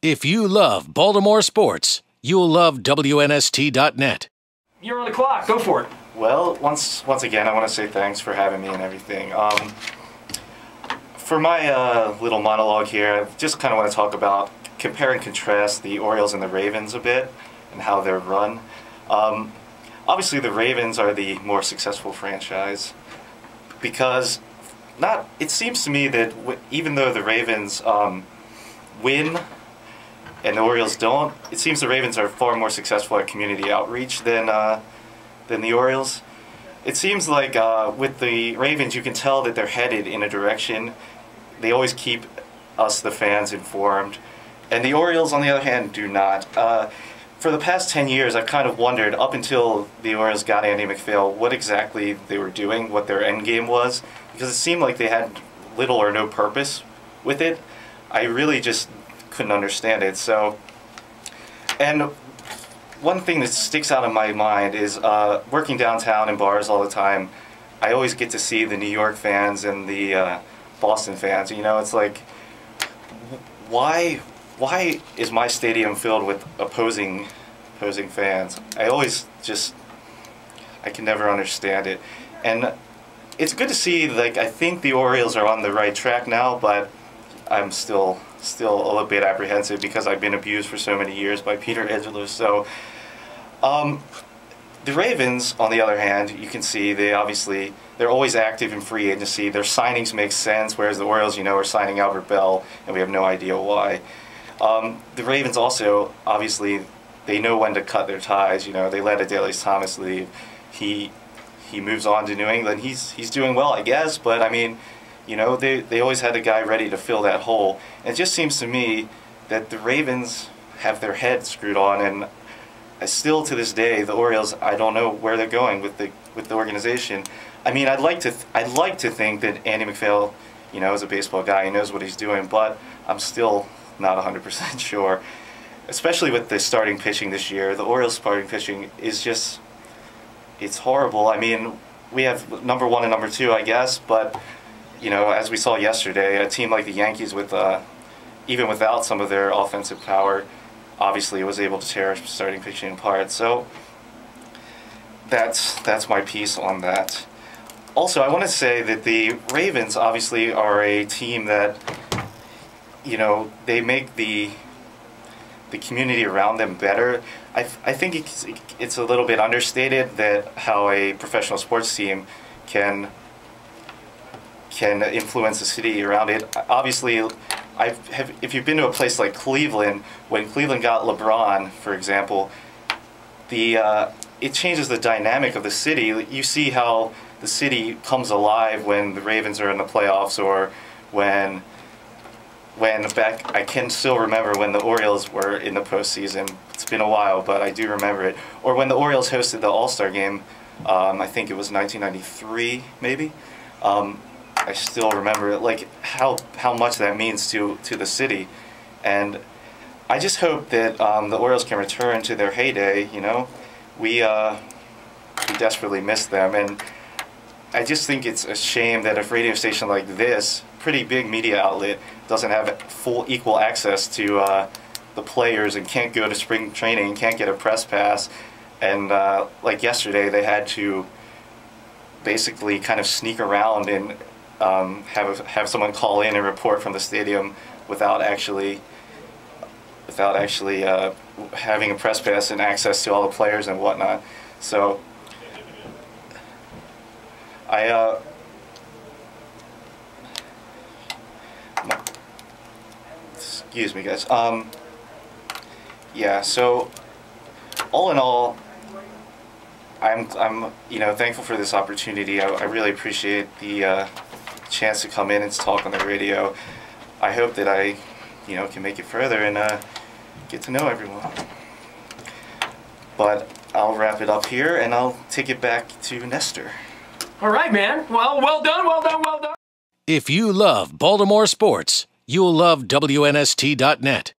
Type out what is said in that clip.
If you love Baltimore sports, you'll love WNST.net. You're on the clock. Go for it. Well, once again, I want to say thanks for having me and everything. For my little monologue here, I just kind of want to talk about compare and contrast the Orioles and the Ravens a bit and how they're run. Obviously, the Ravens are the more successful franchise because it seems to me that even though the Ravens win and the Orioles don't, it seems the Ravens are far more successful at community outreach than the Orioles. It seems like with the Ravens, you can tell that they're headed in a direction. They always keep us, the fans, informed. And the Orioles, on the other hand, do not. For the past 10 years, I've kind of wondered, up until the Orioles got Andy MacPhail, what exactly they were doing, what their end game was, because it seemed like they had little or no purpose with it. I really just couldn't understand it. So, and one thing that sticks out in my mind is working downtown in bars all the time, I always get to see the New York fans and the Boston fans. You know, it's like, why is my stadium filled with opposing fans? I can never understand it. And it's good to see, like, I think the Orioles are on the right track now, but I'm still a little bit apprehensive because I've been abused for so many years by Peter Angelos. So, the Ravens, on the other hand, you can see they're always active in free agency. Their signings make sense, whereas the Orioles, are signing Albert Bell, and we have no idea why. The Ravens also, obviously, they know when to cut their ties. They let Adelius Thomas leave. He moves on to New England. He's doing well, I guess, but I mean, they always had a guy ready to fill that hole. And it just seems to me that the Ravens have their head screwed on, and still to this day, the Orioles, I don't know where they're going with the organization. I mean, I'd like to think that Andy MacPhail, is a baseball guy, he knows what he's doing, but I'm still not 100% sure. Especially with the starting pitching this year, the Orioles starting pitching is just, it's horrible. I mean, we have number one and number two, I guess, but as we saw yesterday, a team like the Yankees, with even without some of their offensive power, obviously was able to tear starting pitching apart. So that's my piece on that. Also, I want to say that the Ravens obviously are a team that, they make the community around them better. I think it's a little bit understated that how a professional sports team can influence the city around it. Obviously, if you've been to a place like Cleveland, when Cleveland got LeBron, for example, it changes the dynamic of the city. You see how the city comes alive when the Ravens are in the playoffs, or when I can still remember when the Orioles were in the postseason. It's been a while, but I do remember it. Or when the Orioles hosted the All-Star game, I think it was 1993, maybe. I still remember it, like how much that means to the city, and I just hope that the Orioles can return to their heyday. We desperately miss them, and I just think it's a shame that a radio station like this, pretty big media outlet, doesn't have full equal access to the players and can't go to spring training, can't get a press pass, and like yesterday they had to basically kind of sneak around and have someone call in and report from the stadium without actually having a press pass and access to all the players and whatnot. So excuse me, guys. Yeah. So all in all, I'm thankful for this opportunity. I really appreciate the chance to come in and talk on the radio. I hope that I can make it further and get to know everyone. But I'll wrap it up here and I'll take it back to Nestor. All right, man. Well done. If you love Baltimore sports, you'll love WNST.net.